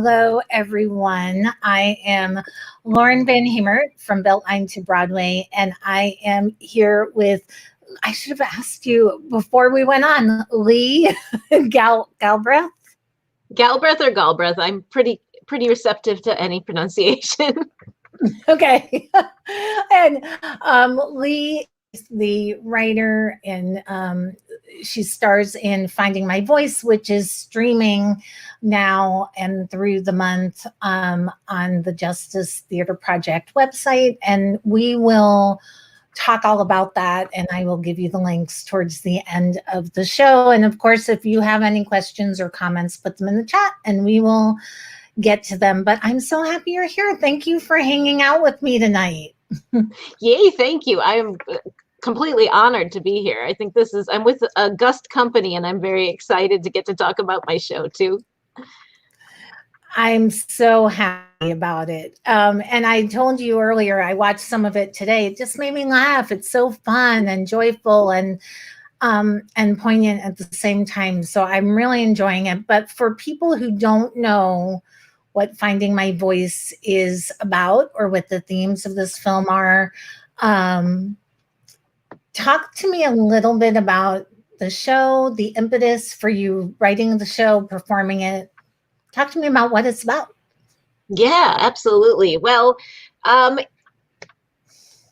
Hello, everyone. I am Lauren Van Hemert from Beltline to Broadway, and I am here with, I should have asked you before we went on, Lee Galbreath. Galbreath or Galbreath? I'm pretty receptive to any pronunciation. Okay. And Lee is the writer, and she stars in Finding My Voice, which is streaming now and through the month on the Justice Theater Project website. And we will talk all about that, and I will give you the links towards the end of the show. And of course, if you have any questions or comments, put them in the chat and we will get to them. But I'm so happy you're here. Thank you for hanging out with me tonight. Yay, thank you. I am completely honored to be here. I think I'm with a Gust company, and I'm very excited to get to talk about my show too. I'm so happy about it. And I told you earlier, I watched some of it today. It just made me laugh. It's so fun and joyful and poignant at the same time. So I'm really enjoying it. But for people who don't know what Finding My Voice is about or what the themes of this film are, talk to me a little bit about the show, the impetus for you writing the show, performing it. Talk to me about what it's about. Yeah, absolutely. Well,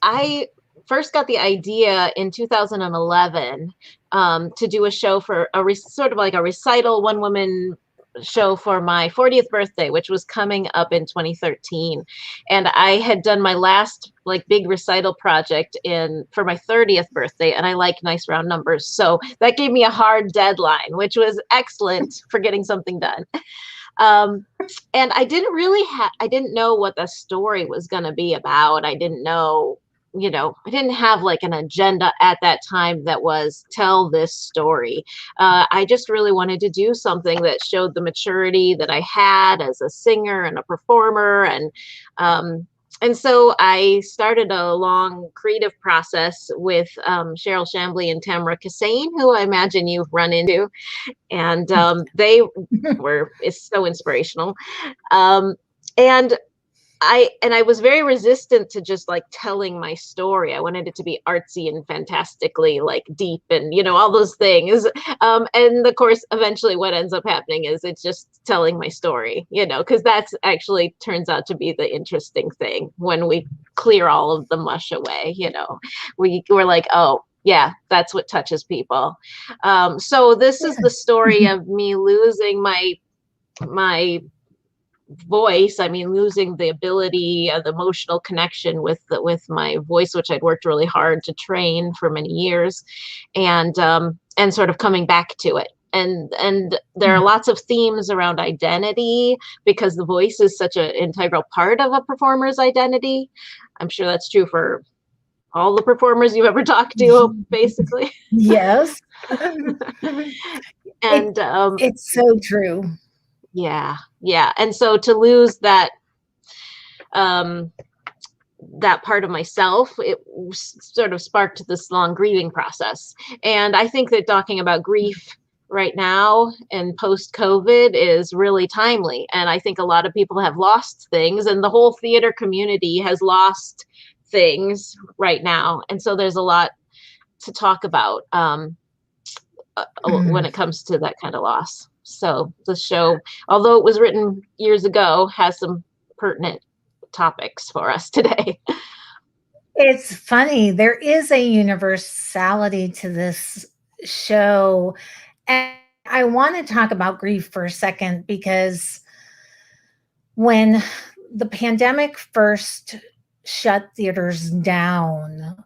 I first got the idea in 2011 to do a show for sort of like a recital, one-woman show for my 40th birthday, which was coming up in 2013. And I had done my last like big recital project for my 30th birthday, and I like nice round numbers. So that gave me a hard deadline, which was excellent for getting something done. And I didn't know what the story was going to be about. I didn't know, I didn't have like an agenda at that time that was tell this story. I just really wanted to do something that showed the maturity that I had as a singer and a performer. And so I started a long creative process with Cheryl Chambly and Tamara Kassane, who I imagine you've run into. And they it's so inspirational. And I was very resistant to just like telling my story. I wanted it to be artsy and fantastically like deep and, all those things. And of course, eventually what ends up happening is it's just telling my story, because that's actually turns out to be the interesting thing when we clear all of the mush away, we're like, oh, yeah, that's what touches people. So this is the story of me losing my voice. I mean, losing the ability, the emotional connection with my voice, which I'd worked really hard to train for many years, and sort of coming back to it. And there are lots of themes around identity, because the voice is such an integral part of a performer's identity. I'm sure that's true for all the performers you've ever talked to, basically. Yes. And it's so true. Yeah. And so to lose that that part of myself, it sort of sparked this long grieving process. And I think that talking about grief right now and post-COVID is really timely. And I think a lot of people have lost things, and the whole theater community has lost things right now. And so there's a lot to talk about when it comes to that kind of loss. So the show, although it was written years ago, has some pertinent topics for us today. It's funny. There is a universality to this show. And I want to talk about grief for a second, because when the pandemic first shut theaters down,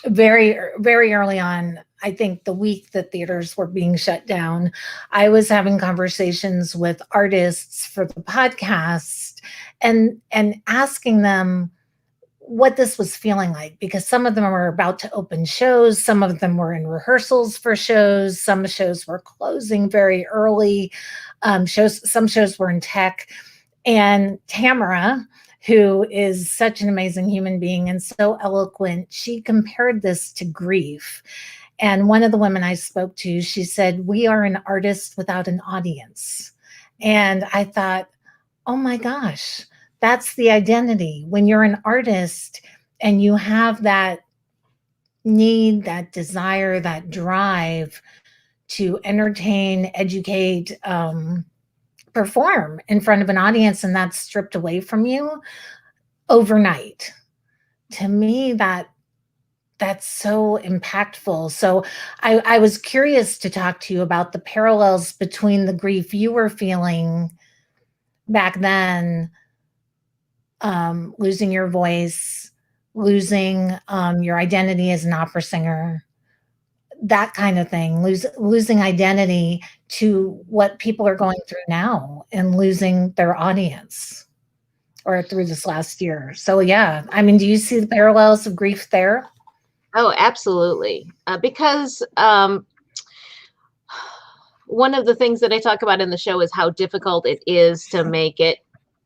very, very early on, I think the week that theaters were being shut down, I was having conversations with artists for the podcast and asking them what this was feeling like, because some of them were about to open shows, some of them were in rehearsals for shows, some shows were closing very early, some shows were in tech. And Tamara, who is such an amazing human being and so eloquent, she compared this to grief. And one of the women I spoke to, she said, "We are an artist without an audience." And I thought, oh my gosh, that's the identity. When you're an artist and you have that need, that desire, that drive to entertain, educate, perform in front of an audience, and that's stripped away from you overnight. To me, that's so impactful. So I was curious to talk to you about the parallels between the grief you were feeling back then, losing your voice, losing your identity as an opera singer, that kind of thing, losing identity, to what people are going through now and losing their audience or through this last year. So yeah, I mean, do you see the parallels of grief there? Oh, absolutely. Because one of the things that I talk about in the show is how difficult it is to make it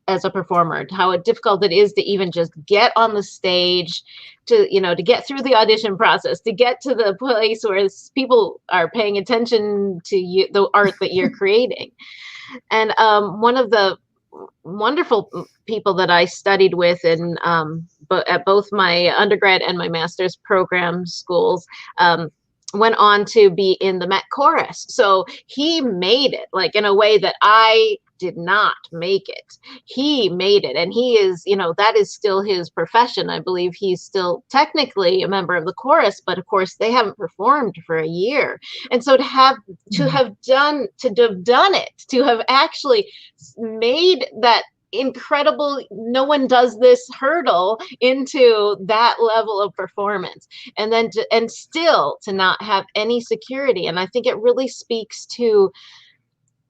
as a performer, how difficult it is to even just get on the stage, to, you know, to get through the audition process, to get to the place where people are paying attention to you, the art that you're creating. And one of the wonderful people that I studied with in at both my undergrad and my master's program schools, went on to be in the Met Chorus. So he made it, like, in a way that I did not make it. He made it, and he is, you know, that is still his profession. I believe he's still technically a member of the chorus, but of course they haven't performed for a year. And so to have done it, to have actually made that incredible, no one does this hurdle into that level of performance, and then and still to not have any security. And I think it really speaks to,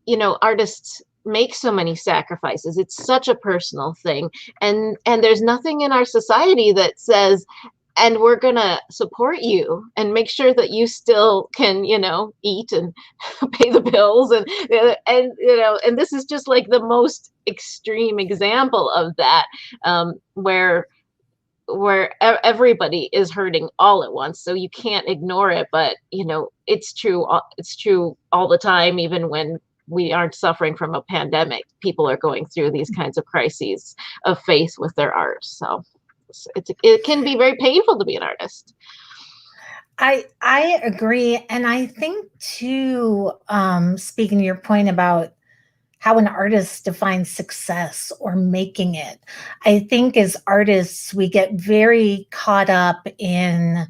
you know, artists make so many sacrifices. It's such a personal thing, and there's nothing in our society that says, and we're gonna support you and make sure that you still can, you know, eat and pay the bills, and you know, and this is just like the most extreme example of that, where everybody is hurting all at once, so you can't ignore it. But you know, it's true all the time. Even when we aren't suffering from a pandemic, people are going through these kinds of crises of faith with their art. So it can be very painful to be an artist. I agree, and I think too, speaking to your point about how an artist defines success or making it, I think as artists we get very caught up in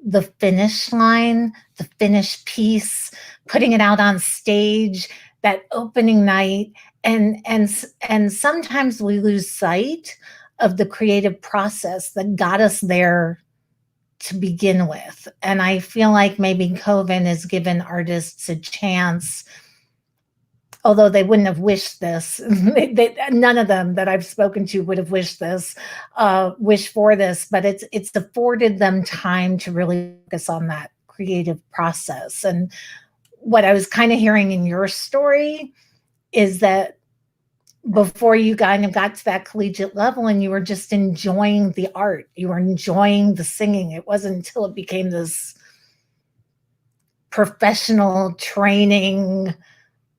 the finish line, the finished piece, putting it out on stage, that opening night, and sometimes we lose sight of the creative process that got us there to begin with. And I feel like maybe COVID has given artists a chance, although they wouldn't have wished this. None of them that I've spoken to would have wished this, wish for this, but it's afforded them time to really focus on that creative process. And what I was kind of hearing in your story is that before you kind of got to that collegiate level and you were just enjoying the art, you were enjoying the singing. It wasn't until it became this professional training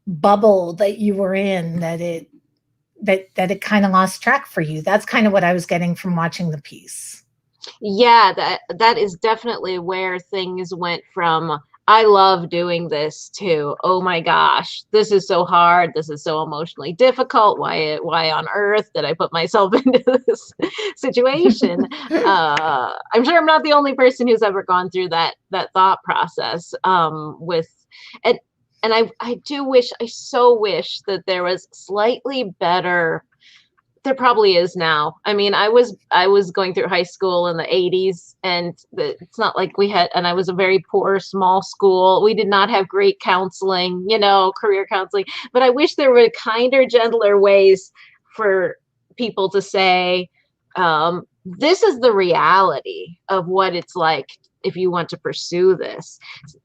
bubble that you were in that it kind of lost track for you. That's kind of what I was getting from watching the piece. Yeah, that is definitely where things went from I love doing this to, oh my gosh, this is so hard, this is so emotionally difficult, why on earth did I put myself into this situation? I'm sure I'm not the only person who's ever gone through that thought process, with and I do wish, I so wish that there was slightly better. There probably is now. I mean, I was going through high school in the 80s, and it's not like we had, and I was a very poor small school. We did not have great counseling, you know, career counseling. But I wish there were kinder, gentler ways for people to say, this is the reality of what it's like if you want to pursue this.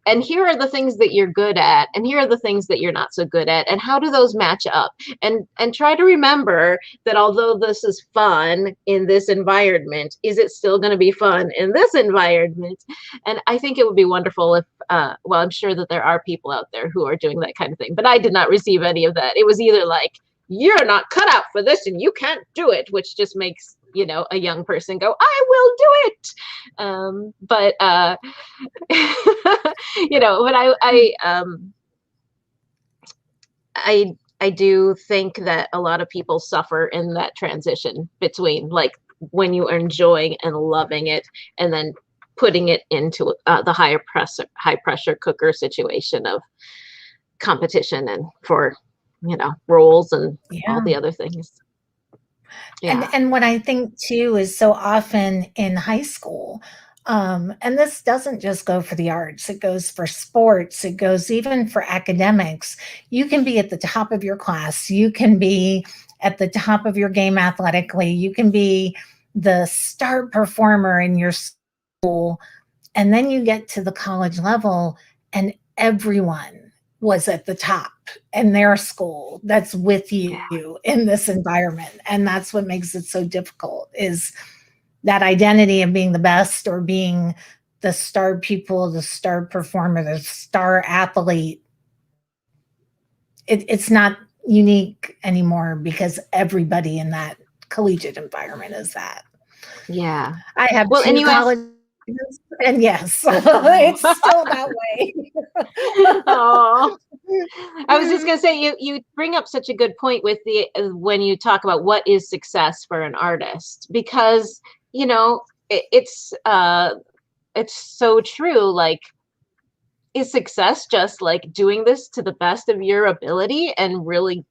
And here are the things that you're good at, and here are the things that you're not so good at, and how do those match up? And try to remember that although this is fun in this environment, is it still going to be fun in this environment? And I think it would be wonderful if, well, I'm sure that there are people out there who are doing that kind of thing, but I did not receive any of that. It was either like, you're not cut out for this and you can't do it, which just makes, you know, a young person go, I will do it. But you know, but I do think that a lot of people suffer in that transition between like when you are enjoying and loving it, and then putting it into the high pressure cooker situation of competition and for, you know, roles and all the other things. Yeah. And what I think too is so often in high school, and this doesn't just go for the arts, it goes for sports, it goes even for academics. You can be at the top of your class, you can be at the top of your game athletically, you can be the star performer in your school, and then you get to the college level and everyone was at the top in their school that's with you in this environment. And that's what makes it so difficult, is that identity of being the best or being the star pupil, the star performer, the star athlete. It's not unique anymore because everybody in that collegiate environment is that. Yeah. I have two college, and yes, it's still that way. Oh, I was just gonna say, you bring up such a good point with the when you talk about what is success for an artist, because you know it's so true. Like, is success just like doing this to the best of your ability and really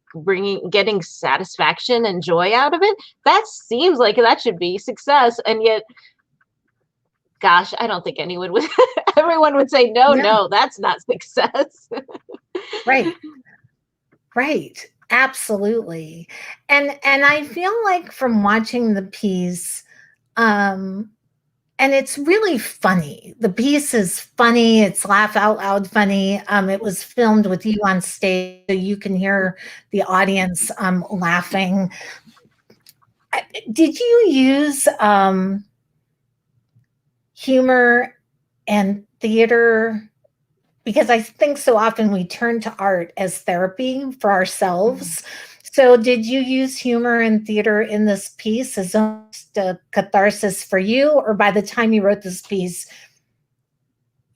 getting satisfaction and joy out of it? That seems like that should be success, and yet, gosh, I don't think everyone would say, no, that's not success. Right. Absolutely. And I feel like from watching the piece, and it's really funny. The piece is funny. It's laugh out loud funny. It was filmed with you on stage, so you can hear the audience laughing. Did you use humor and theater? Because I think so often we turn to art as therapy for ourselves. So did you use humor and theater in this piece as almost a catharsis for you? Or by the time you wrote this piece,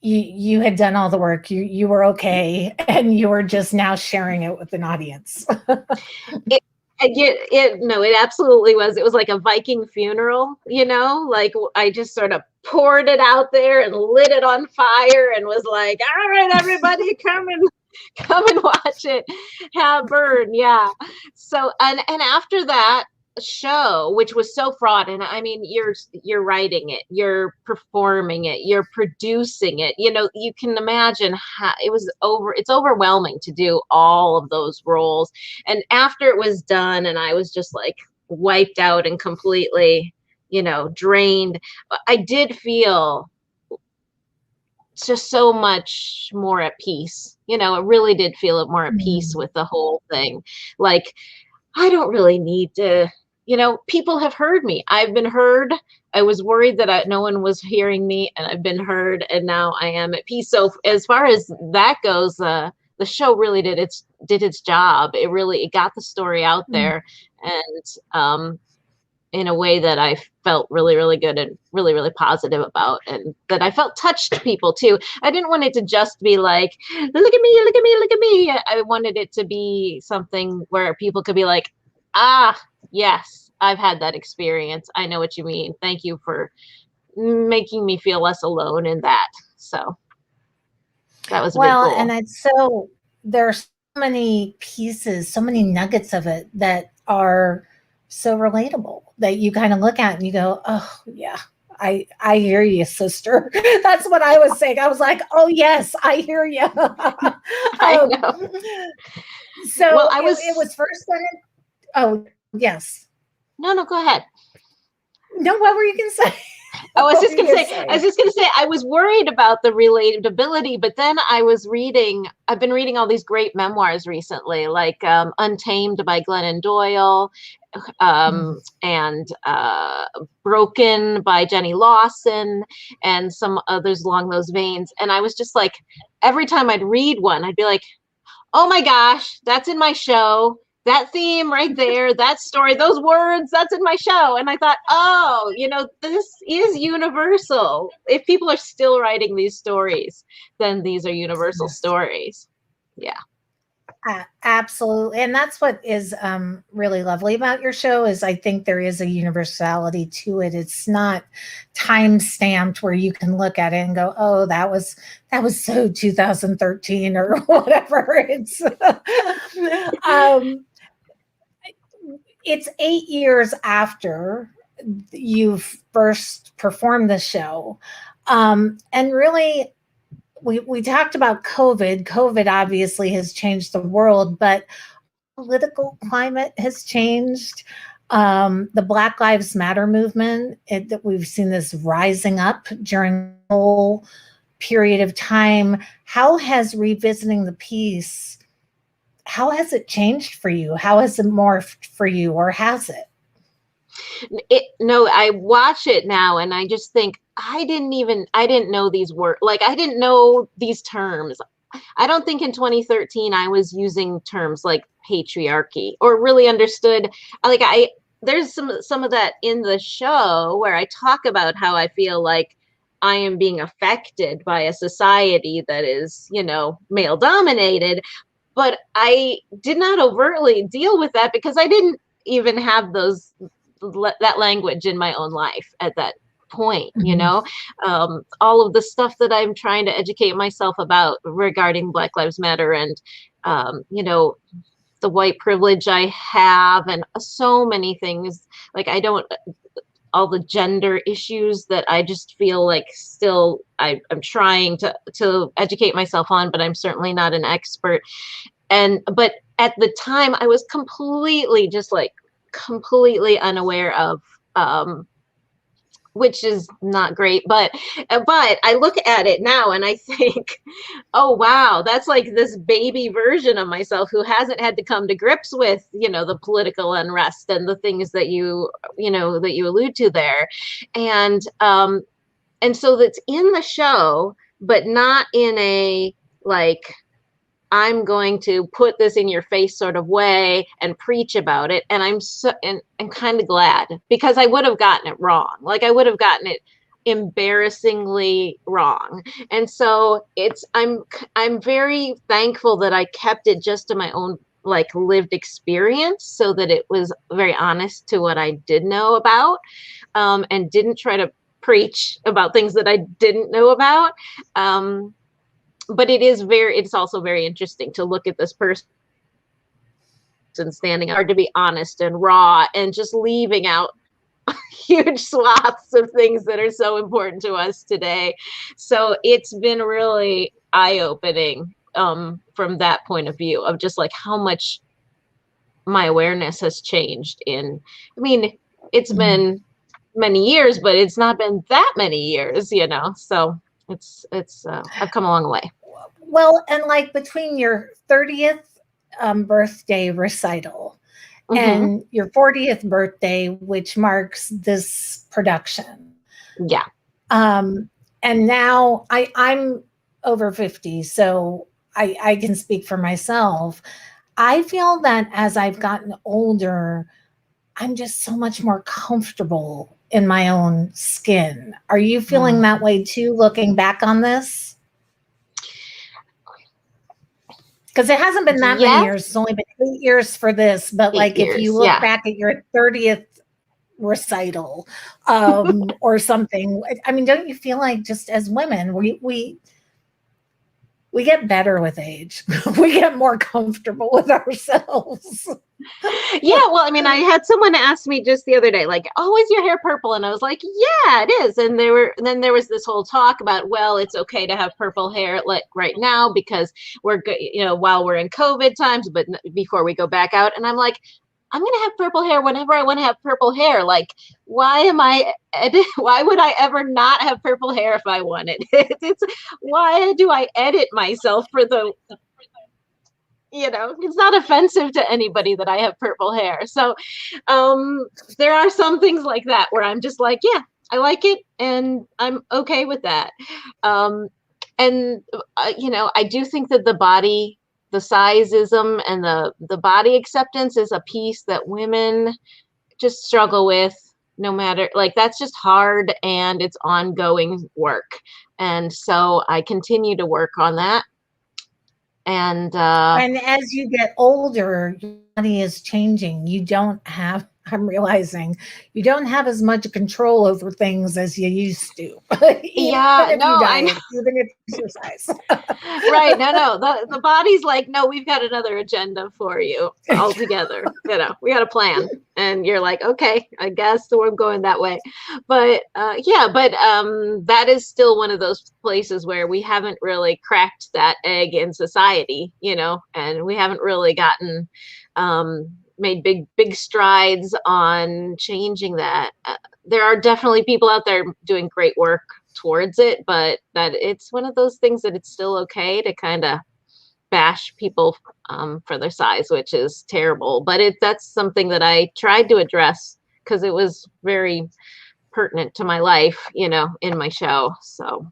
you had done all the work, you were okay, and you were just now sharing it with an audience? It absolutely was. It was like a Viking funeral, you know, like I just sort of poured it out there and lit it on fire and was like, all right, everybody come and watch it burn. Yeah. So, and after that show, which was so fraught, and I mean, you're writing it, you're performing it, you're producing it, you know, you can imagine how it's overwhelming to do all of those roles. And after it was done and I was just like wiped out and completely, you know, drained, I did feel just so much more at peace. You know, it really did feel more at peace with the whole thing. Like, I don't really need to, you know, people have heard me. I've been heard. I was worried that no one was hearing me, and I've been heard, and now I am at peace. So as far as that goes, the show really did its job. It got the story out there, and in a way that I felt really, really good and really, really positive about, and that I felt touched people too. I didn't want it to just be like, look at me, look at me, look at me. I wanted it to be something where people could be like, ah, yes, I've had that experience. I know what you mean. Thank you for making me feel less alone in that. So that was a big goal. And there's so many pieces, so many nuggets of it that are so relatable that you kind of look at and you go, oh yeah, I hear you, sister. That's what I was saying. I was like, oh yes, I hear you. I know. So well, it was first done in, oh yes. No, go ahead. No, what were you going to say? I was What just were gonna you say, I was saying? just gonna say, I was worried about the relatability, but then I've been reading all these great memoirs recently, like Untamed by Glennon Doyle, Mm. and Broken by Jenny Lawson, and some others along those veins. And I was just like, every time I'd read one, I'd be like, oh my gosh, that's in my show. That theme right there, that story, those words, that's in my show. And I thought, oh, this is universal. If people are still writing these stories, then these are universal Yes. stories. Yeah. Absolutely. And that's what is really lovely about your show is I think there is a universality to it. It's not time stamped where you can look at it and go, oh, that was so 2013 or whatever. Um, it's 8 years after you've first performed the show. And really we talked about COVID. COVID obviously has changed the world, but political climate has changed. The Black Lives Matter movement, that we've seen this rising up during the whole period of time. How has revisiting the piece, how has it changed for you? How has it morphed for you, or has it? No, I watch it now and I just think I didn't know these words. Like I didn't know these terms. I don't think in 2013 I was using terms like patriarchy or really understood. Like there's some of that in the show where I talk about how I feel like I am being affected by a society that is, male dominated, but I did not overtly deal with that because I didn't even have that language in my own life at that point. Mhm. All of the stuff that I'm trying to educate myself about regarding Black Lives Matter, and the white privilege I have, and so many things, like I don't all the gender issues that I just feel like still I'm trying to educate myself on, but I'm certainly not an expert. But at the time I was completely unaware of, which is not great, but I look at it now and I think, oh wow, that's like this baby version of myself who hasn't had to come to grips with, the political unrest and the things that you allude to there. And so that's in the show, but not in a like I'm going to put this in your face sort of way and preach about it. And I'm kind of glad, because I would have gotten it wrong. Like I would have gotten it embarrassingly wrong. And so I'm very thankful that I kept it just to my own like lived experience, so that it was very honest to what I did know about, and didn't try to preach about things that I didn't know about. But it's also very interesting to look at this person standing hard, to be honest and raw and just leaving out huge swaths of things that are so important to us today. So it's been really eye-opening, from that point of view, of just like how much my awareness has changed it's Mhm. been many years, but it's not been that many years. So it's I've come a long way. Well, and like between your 30th birthday recital Hmm. and your 40th birthday, which marks this production, Yeah. um, and now I'm over 50, so I can speak for myself. I feel that as I've gotten older, I'm just so much more comfortable in my own skin. Are you feeling Mm. that way too, looking back on this? Because it hasn't been that many Yes. years. It's only been 8 years for this. But eight like if you years look yeah. back at your 30th recital, or something, I mean, don't you feel like just as women, we get better with age. We get more comfortable with ourselves. Yeah, well, I had someone ask me just the other day, like, oh, is your hair purple? And I was like, yeah, it is. Then there was this whole talk about, well, it's okay to have purple hair like right now because while we're in COVID times, but before we go back out. And I'm like, I'm going to have purple hair whenever I want to have purple hair. Like, why why would I ever not have purple hair if I want it? Why do I edit myself for the, it's not offensive to anybody that I have purple hair. So there are some things like that where I'm just like, yeah, I like it and I'm okay with that. And I do think that the sizeism and the body acceptance is a piece that women just struggle with, no matter, like, that's just hard and it's ongoing work. And so I continue to work on that. And as you get older, your body is changing. You don't have, I'm realizing, you don't have as much control over things as you used to. Even if you diet, even if you exercise. Right. No. The body's like, no, we've got another agenda for you altogether. We got a plan. And you're like, okay, I guess we're going that way. But that is still one of those places where we haven't really cracked that egg in society, and we haven't really gotten made big strides on changing that. There are definitely people out there doing great work towards it, but that it's one of those things that it's still okay to kind of bash people for their size, which is terrible. But that's something that I tried to address because it was very pertinent to my life, in my show. So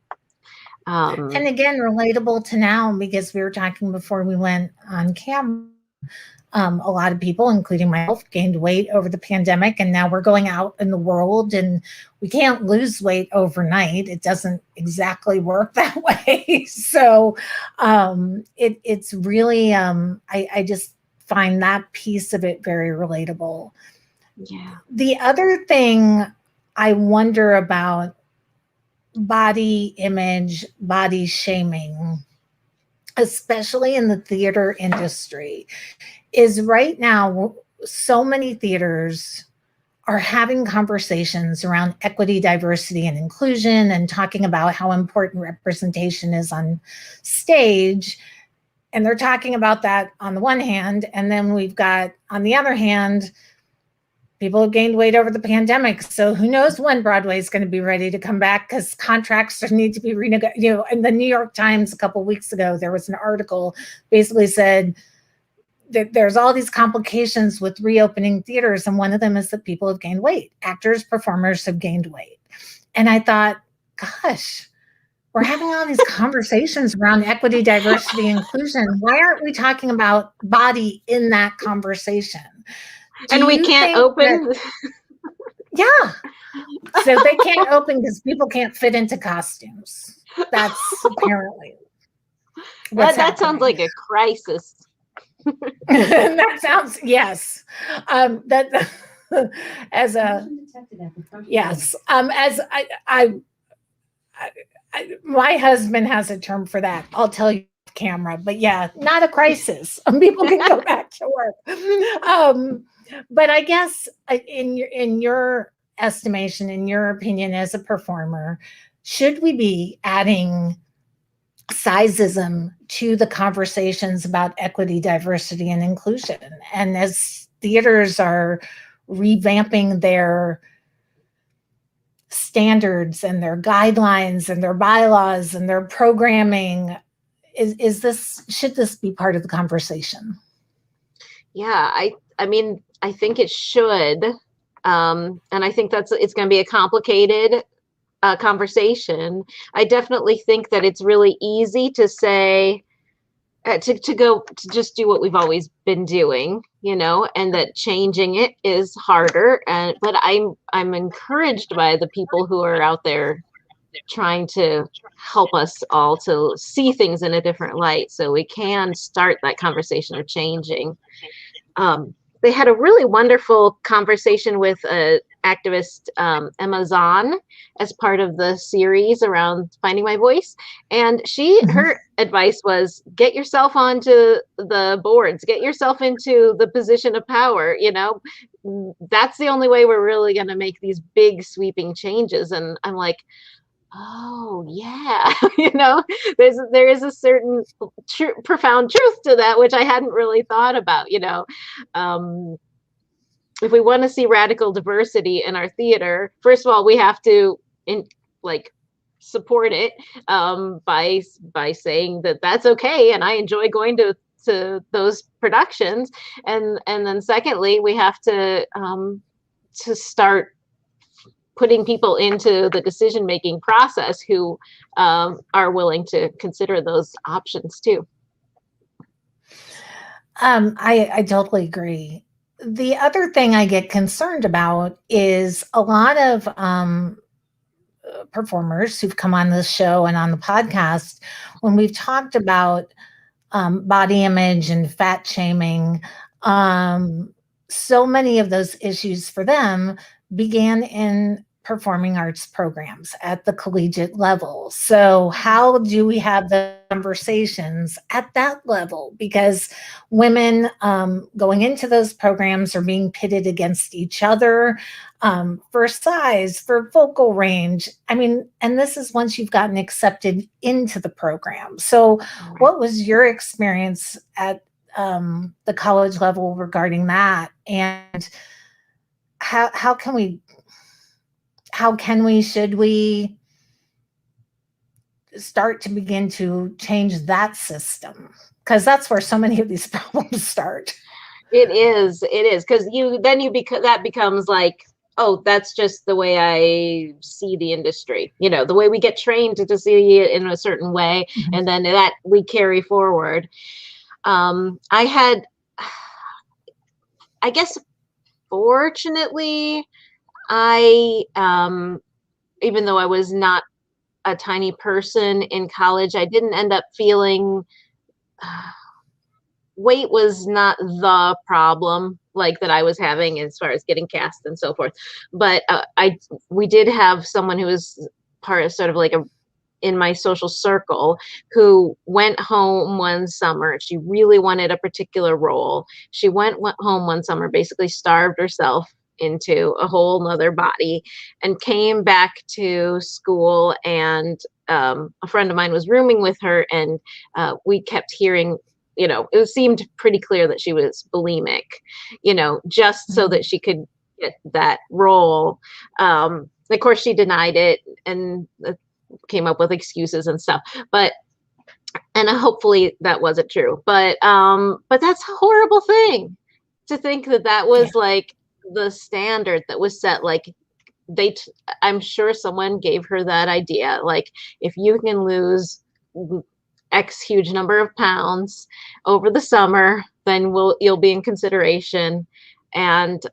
and again, relatable to now, because we were talking before we went on camera. A lot of people, including myself, gained weight over the pandemic, and now we're going out in the world and we can't lose weight overnight. It doesn't exactly work that way. So it's really, I just find that piece of it very relatable. Yeah. The other thing I wonder about body image, body shaming, especially in the theater industry, is right now so many theaters are having conversations around equity, diversity, and inclusion, and talking about how important representation is on stage. And they're talking about that on the one hand, and then we've got, on the other hand, people have gained weight over the pandemic. So who knows when Broadway is going to be ready to come back, because contracts need to be renegotiated. In the New York Times a couple of weeks ago, there was an article basically said that there's all these complications with reopening theaters. And one of them is that people have gained weight. Actors, performers have gained weight. And I thought, gosh, we're having all these conversations around equity, diversity, inclusion. Why aren't we talking about body in that conversation? And we can't open. Yeah. So they can't open because people can't fit into costumes. That's apparently. That sounds like a crisis. That sounds, yes. That as a, yes. As my husband has a term for that. I'll tell you off camera, but yeah, not a crisis. People can go back to work. But I guess in your estimation, in your opinion as a performer, should we be adding sizeism to the conversations about equity, diversity, and inclusion? And as theaters are revamping their standards and their guidelines and their bylaws and their programming, should this be part of the conversation? Yeah, I mean, I think it should. And I think it's going to be a complicated conversation. I definitely think that it's really easy to say, to go to just do what we've always been doing, and that changing it is harder. But I'm encouraged by the people who are out there trying to help us all to see things in a different light so we can start that conversation of changing. They had a really wonderful conversation with activist Emma Zahn as part of the series around Finding My Voice. And her advice was, get yourself onto the boards, get yourself into the position of power. That's the only way we're really going to make these big sweeping changes. And I'm like, oh yeah, there is a certain profound truth to that, which I hadn't really thought about. if we want to see radical diversity in our theater, first of all, we have to like support it by saying that that's okay, and I enjoy going to those productions, and then secondly, we have to start putting people into the decision-making process who are willing to consider those options too. I totally agree. The other thing I get concerned about is a lot of performers who've come on this show and on the podcast, when we've talked about body image and fat shaming, so many of those issues for them began in performing arts programs at the collegiate level. So how do we have the conversations at that level? Because women going into those programs are being pitted against each other for size, for vocal range. I mean, and this is once you've gotten accepted into the program. So what was your experience at the college level regarding that? And how can we, should we start to begin to change that system? Because that's where so many of these problems start. It is, because that becomes like, oh, that's just the way I see the industry. You know, the way we get trained to see it in a certain way, mm-hmm. and then that we carry forward. I guess, fortunately, even though I was not a tiny person in college, I didn't end up feeling weight was not the problem, like that I was having as far as getting cast and so forth. But we did have someone who was part of sort of like in my social circle who went home one summer. She really wanted a particular role. She went home one summer, basically starved herself into a whole nother body, and came back to school, and a friend of mine was rooming with her, and we kept hearing, you know, it seemed pretty clear that she was bulimic, you know, just mm-hmm. so that she could get that role. Of course she denied it and came up with excuses and stuff, and hopefully that wasn't true, but that's a horrible thing to think that was like the standard that was set. Like I'm sure someone gave her that idea, like, if you can lose X huge number of pounds over the summer, then you'll be in consideration, and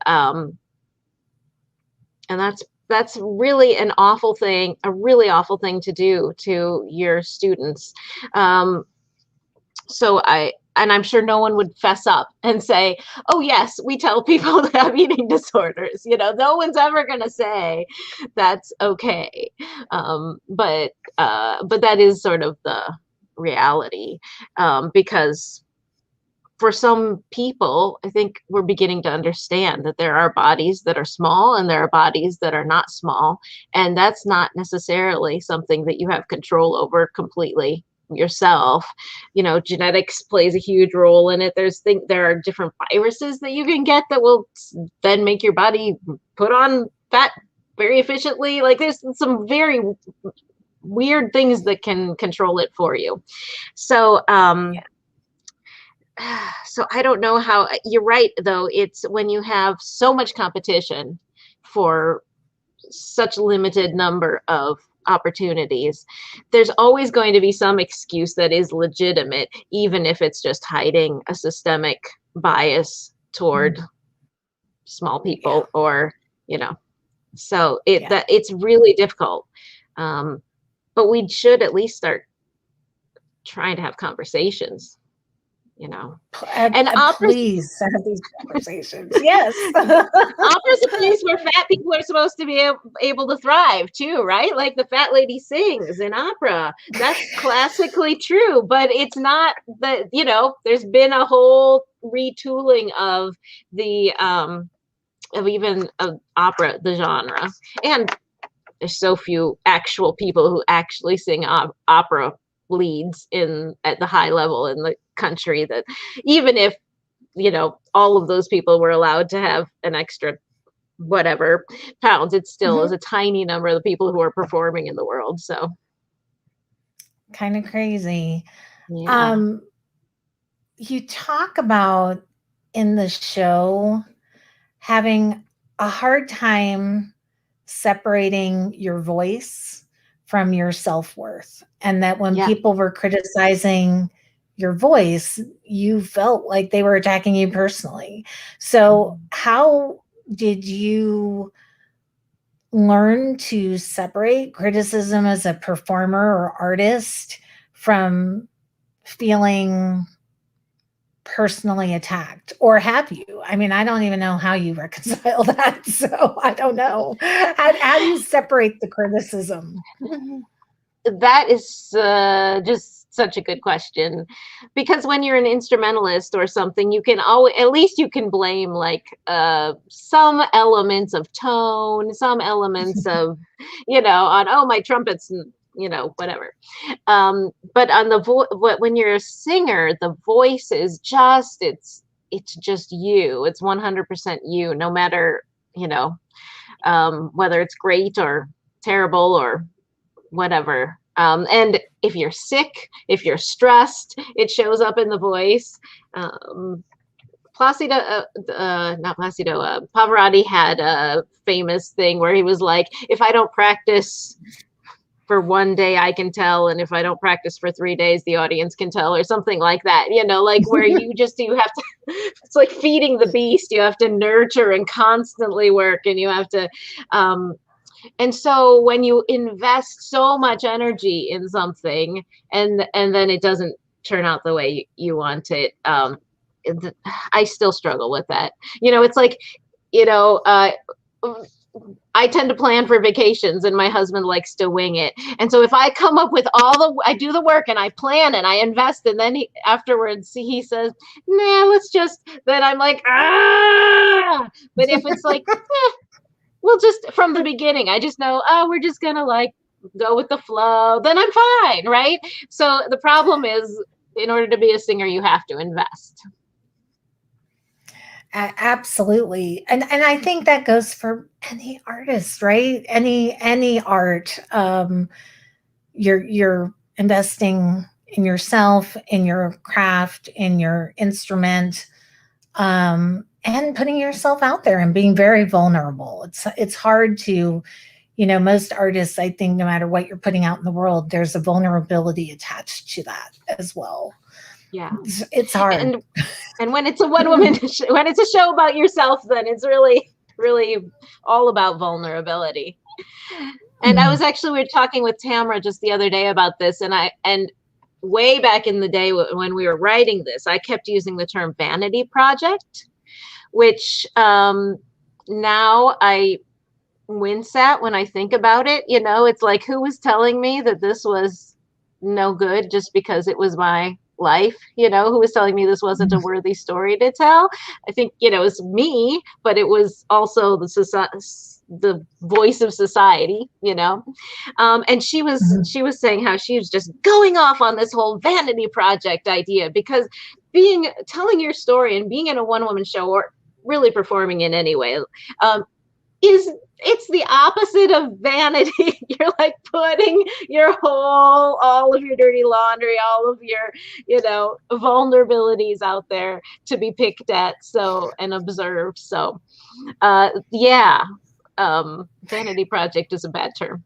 that's really an awful thing, a really awful thing to do to your students. And I'm sure no one would fess up and say, oh yes, we tell people that have eating disorders. You know, no one's ever going to say that's okay. But that is sort of the reality, because for some people, I think we're beginning to understand that there are bodies that are small and there are bodies that are not small. And that's not necessarily something that you have control over completely yourself. You know, genetics plays a huge role in it. There are different viruses that you can get that will then make your body put on fat very efficiently. Like, there's some very weird things that can control it for you. So, so I don't know how. You're right, though. It's when you have so much competition for such a limited number of opportunities, there's always going to be some excuse that is legitimate, even if it's just hiding a systemic bias toward small people, or, you know, so it's really difficult. But we should at least start trying to have conversations, you know. And please have these conversations. Yes. Opera's a place where fat people are supposed to be able to thrive too, right? Like the fat lady sings in opera. That's classically true, but it's not that, you know, there's been a whole retooling of the of opera, the genre. And there's so few actual people who actually sing opera leads at the high level in the country, that even if all of those people were allowed to have an extra whatever pounds. It still is a tiny number of the people who are performing in the world. So kind of crazy. yeah. You talk about in the show having a hard time separating your voice from your self-worth, and that when people were criticizing your voice, you felt like they were attacking you personally. So how did you learn to separate criticism as a performer or artist from feeling personally attacked? Or have you? I mean, I don't even know how you reconcile that. So I don't know. How do you separate the criticism? That is just such a good question, because when you're an instrumentalist or something, you can always, at least you can blame like some elements of tone, some elements of, on, oh, my trumpets, whatever. But on when you're a singer, the voice is just, it's just you. It's 100% you, no matter, whether it's great or terrible or whatever. And if you're sick, if you're stressed, it shows up in the voice. Pavarotti had a famous thing where he was like, if I don't practice for one day, I can tell, and if I don't practice for 3 days, the audience can tell, or something like that, like where you have to, it's like feeding the beast. You have to nurture and constantly work, and you have to, and so when you invest so much energy in something and then it doesn't turn out the way you want it, I still struggle with that. It's like, I tend to plan for vacations, and my husband likes to wing it. And so if I come up with I do the work and I plan and I invest, and then afterwards he says, nah, then I'm like, ah. But if it's like, well, just from the beginning, I just know, oh, we're just gonna like go with the flow, then I'm fine, right? So the problem is, in order to be a singer, you have to invest. Absolutely. And I think that goes for any artist, right? Any art. You're investing in yourself, in your craft, in your instrument, and putting yourself out there and being very vulnerable. It's hard to, most artists, I think, no matter what you're putting out in the world, there's a vulnerability attached to that as well. Yeah, it's hard. And when it's a one-woman when it's a show about yourself, then it's really, really all about vulnerability. And we were talking with Tamara just the other day about this, and way back in the day when we were writing this, I kept using the term vanity project, which now I wince at when I think about it. It's like, who was telling me that this was no good just because it was my life? Who was telling me this wasn't a worthy story to tell? I think, it was me, but it was also the voice of society, and she was saying how she was just going off on this whole vanity project idea, because telling your story and being in a one-woman show, or really performing in any way, it's the opposite of vanity. You're like putting all of your dirty laundry, all of your, vulnerabilities out there to be picked at, and observed. So, vanity project is a bad term.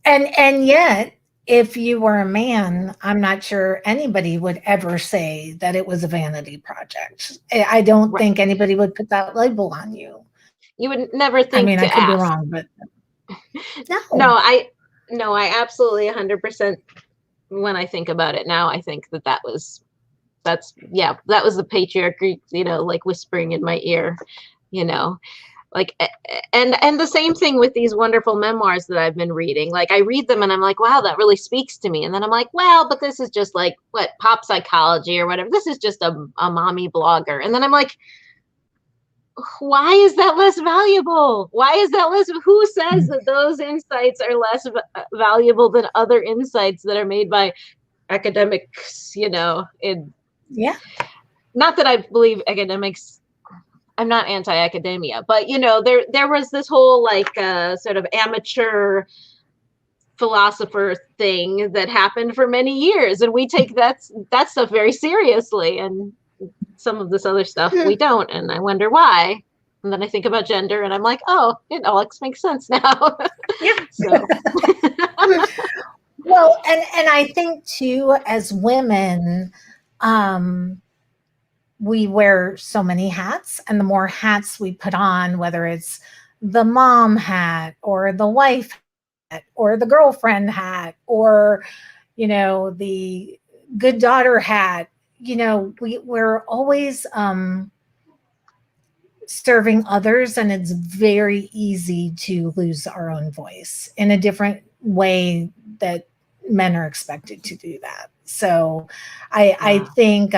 And yet, if you were a man, I'm not sure anybody would ever say that it was a vanity project. I don't think anybody would put that label on you. You would never think. I mean, to I could ask. be wrong, but no, I absolutely 100%. When I think about it now, I think that was the patriarchy, like whispering in my ear, like, and the same thing with these wonderful memoirs that I've been reading. Like, I read them and I'm like, wow, that really speaks to me. And then I'm like, well, but this is just like pop psychology or whatever. This is just a mommy blogger. And then I'm like, why is that less valuable? Why is that less? Who says that those insights are less valuable than other insights that are made by academics? Yeah. not that I believe academics, I'm not anti-academia, but there was this whole like sort of amateur philosopher thing that happened for many years, and we take that stuff very seriously, and some of this other stuff we don't, and I wonder why. And then I think about gender and I'm like, oh, it all makes sense now. Yeah. So well, and I think too, as women, we wear so many hats, and the more hats we put on, whether it's the mom hat or the wife hat or the girlfriend hat or the good daughter hat, we're always serving others, and it's very easy to lose our own voice in a different way that men are expected to do that. So I think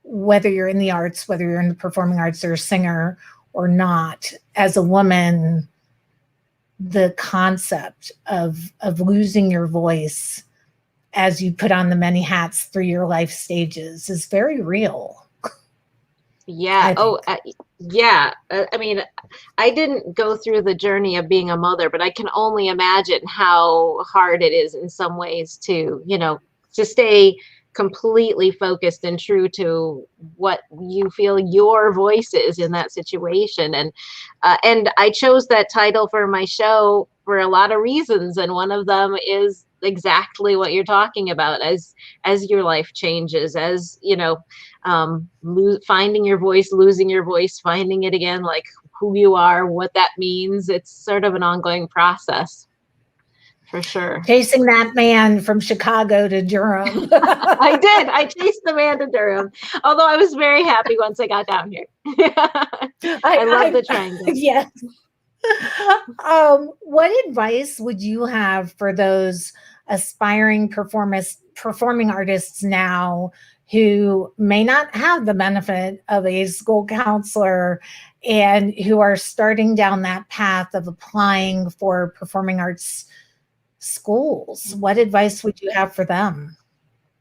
whether you're in the arts, whether you're in the performing arts or a singer or not, as a woman, the concept of losing your voice as you put on the many hats through your life stages is very real. Yeah. Yeah. I mean, I didn't go through the journey of being a mother, but I can only imagine how hard it is in some ways to, to stay completely focused and true to what you feel your voice is in that situation. And I chose that title for my show for a lot of reasons, and one of them is exactly what you're talking about. As your life changes, as finding your voice, losing your voice, finding it again, like who you are, what that means, it's sort of an ongoing process. For sure. Chasing that man from Chicago to Durham. I did. I chased the man to Durham. Although I was very happy once I got down here. I love the triangle. Yes. What advice would you have for those aspiring performing artists now who may not have the benefit of a school counselor and who are starting down that path of applying for performing arts schools? What advice would you have for them?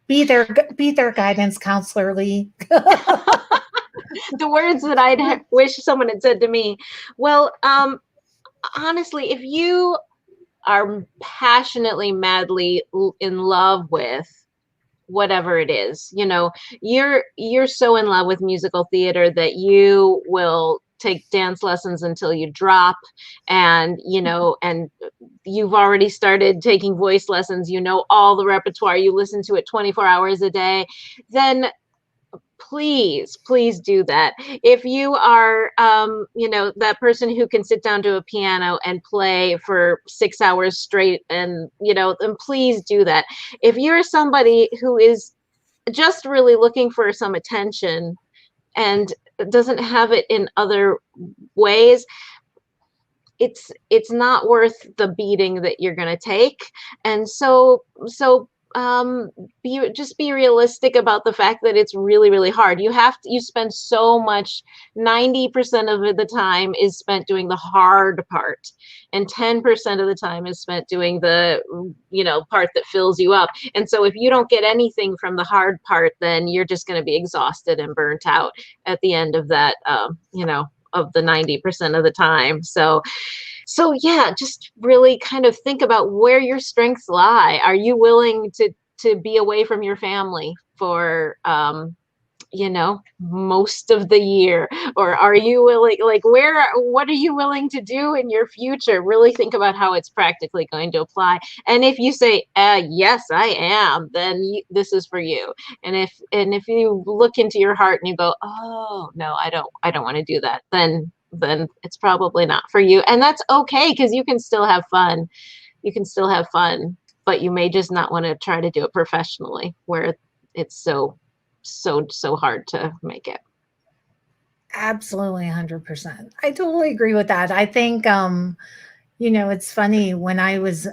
Be their guidance counselor, Lee. The words that I'd wish someone had said to me. Well, honestly, if you are passionately, madly in love with whatever it is, you're so in love with musical theater that you will take dance lessons until you drop, and and you've already started taking voice lessons, all the repertoire, you listen to it 24 hours a day, then please do that. If you are that person who can sit down to a piano and play for 6 hours straight, and then please do that. If you're somebody who is just really looking for some attention and doesn't have it in other ways, it's not worth the beating that you're going to take. And so be realistic about the fact that it's really, really hard. You spend so much, 90% of the time is spent doing the hard part, and 10% of the time is spent doing the part that fills you up. And so if you don't get anything from the hard part, then you're just going to be exhausted and burnt out at the end of that of the 90% of the time. So yeah, just really kind of think about where your strengths lie. Are you willing to be away from your family for most of the year? Or are you willing, what are you willing to do in your future? Really think about how it's practically going to apply. And if you say, yes, I am, then this is for you. And if you look into your heart and you go, oh no, I don't want to do that, then it's probably not for you. And that's okay, because you can still have fun. But you may just not want to try to do it professionally, where it's so hard to make it. Absolutely, 100%. I totally agree with that. I think it's funny, when I was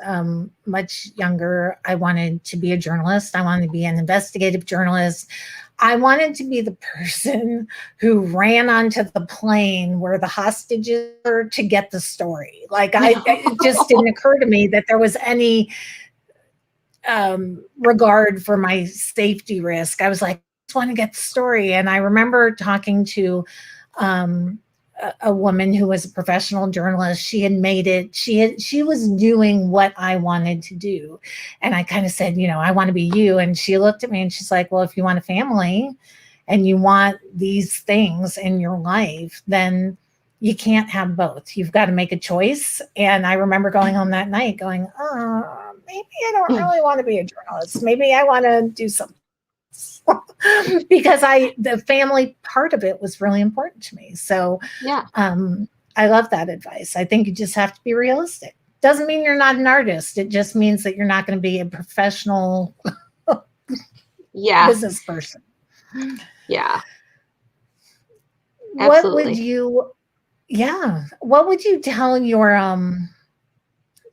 much younger, I wanted to be a journalist. I wanted to be an investigative journalist. I wanted to be the person who ran onto the plane where the hostages were to get the story. It just didn't occur to me that there was any regard for my safety risk. I was like, want to get the story. And I remember talking to um, a woman who was a professional journalist. She had made it. She was doing what I wanted to do, and I kind of said, I want to be you. And she looked at me and she's like, well, if you want a family, and you want these things in your life, then you can't have both. You've got to make a choice. And I remember going home that night going, oh, maybe I don't really want to be a journalist. Maybe I want to do something else. Because the family part of it was really important to me. So Yeah. I love that advice. I think you just have to be realistic. Doesn't mean you're not an artist. It just means that you're not going to be a professional business person. Yeah. What would you tell your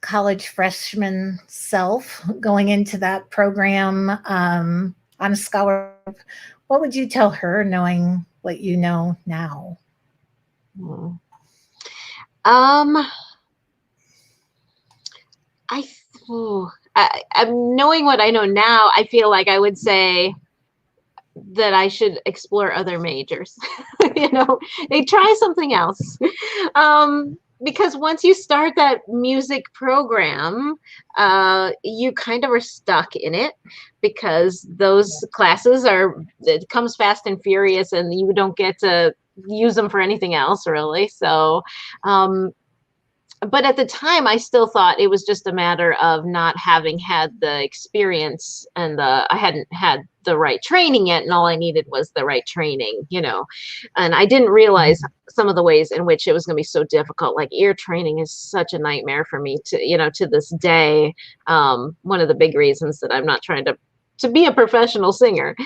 college freshman self going into that program on a scholarship? What would you tell her knowing what you know now? I'm knowing what I know now, I feel like I would say that I should explore other majors. They try something else. Because once you start that music program, you kind of are stuck in it, because those classes it comes fast and furious, and you don't get to use them for anything else really. So, but at the time, I still thought it was just a matter of not having had the experience, and I hadn't had the right training yet, and all I needed was the right training, and I didn't realize some of the ways in which it was going to be so difficult. Like ear training is such a nightmare for me to this day. One of the big reasons that I'm not trying to be a professional singer.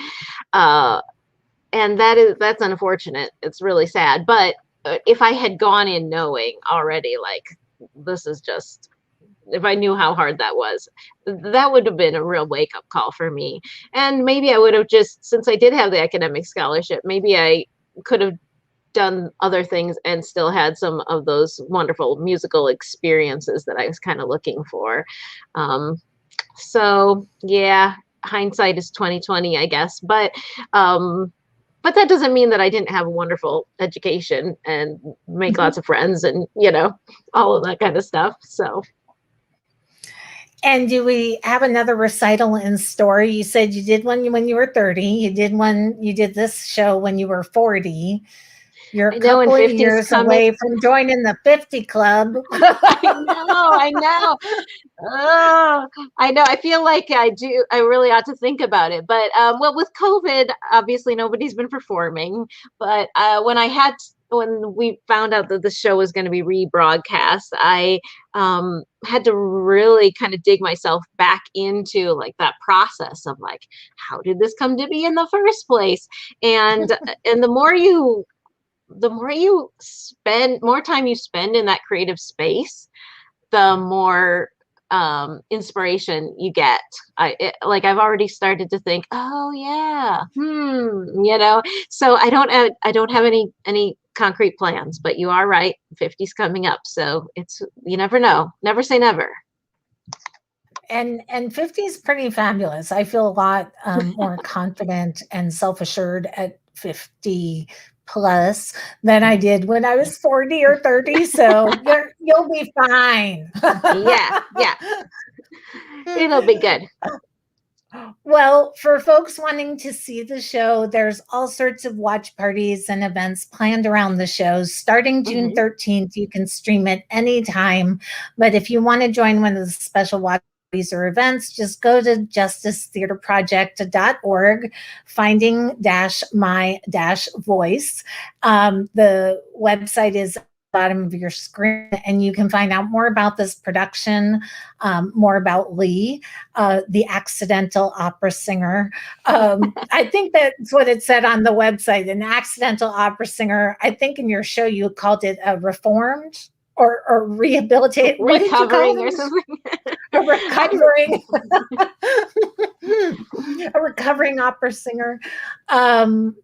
And that's unfortunate. It's really sad. But if I had gone in knowing already, like, this is just, if I knew how hard that was, that would have been a real wake-up call for me. And maybe I would have just, since I did have the academic scholarship, maybe I could have done other things and still had some of those wonderful musical experiences that I was kind of looking for. So yeah, hindsight is 2020, I guess. But that doesn't mean that I didn't have a wonderful education and make lots of friends and, all of that kind of stuff. So. And do we have another recital in story? You said you did one when you were 30. You did this show when you were 40. You're a couple of years away from joining the 50 Club. I know. Oh, I know. I feel like I really ought to think about it. But well, with COVID, obviously nobody's been performing. But when we found out that the show was going to be rebroadcast, I had to really kind of dig myself back into like that process of like, how did this come to be in the first place? And the more time you spend in that creative space, the more inspiration you get. I've already started to think, oh yeah, so I don't have any concrete plans, but you are right, 50's coming up, so you never know, never say never. And 50 is pretty fabulous. I feel a lot more confident and self-assured at 50 plus than I did when I was 40 or 30. So you'll be fine. Yeah. It'll be good. Well, for folks wanting to see the show, there's all sorts of watch parties and events planned around the shows. Starting June 13th, you can stream it anytime. But if you want to join one of the special watch or events, just go to justicetheaterproject.org, finding-my-voice. The website is at the bottom of your screen, and you can find out more about this production, more about Lee, the accidental opera singer. I think that's what it said on the website, an accidental opera singer. I think in your show you called it a reformed or rehabilitate, recovering or something. A recovering opera singer. And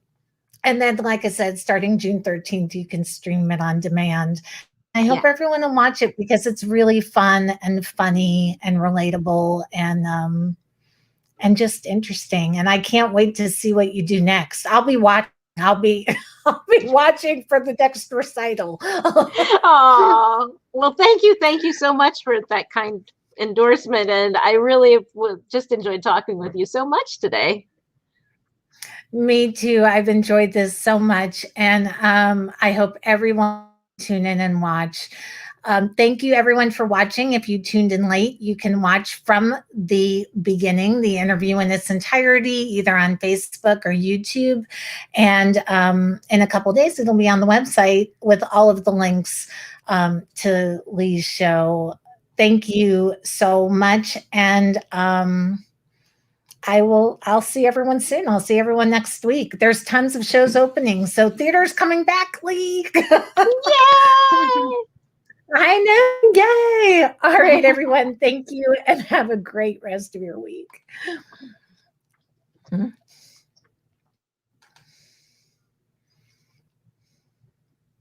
then, like I said, starting June 13th, you can stream it on demand. I hope everyone will watch it because it's really fun and funny and relatable. And and just interesting. And I can't wait to see what you do next. I'll be watching. I'll be I'll be watching for the next recital. Oh, well, thank you so much for that kind endorsement, and I really just enjoyed talking with you so much today. Me too. I've enjoyed this so much, and I hope everyone tune in and watch. Thank you, everyone, for watching. If you tuned in late, you can watch from the beginning the interview in its entirety, either on Facebook or YouTube. And in a couple of days, it'll be on the website with all of the links to Lee's show. Thank you so much, and I'll see everyone soon. I'll see everyone next week. There's tons of shows opening. So theater's coming back, Lee. Yay! I know. Yay. All right, everyone. Thank you and have a great rest of your week.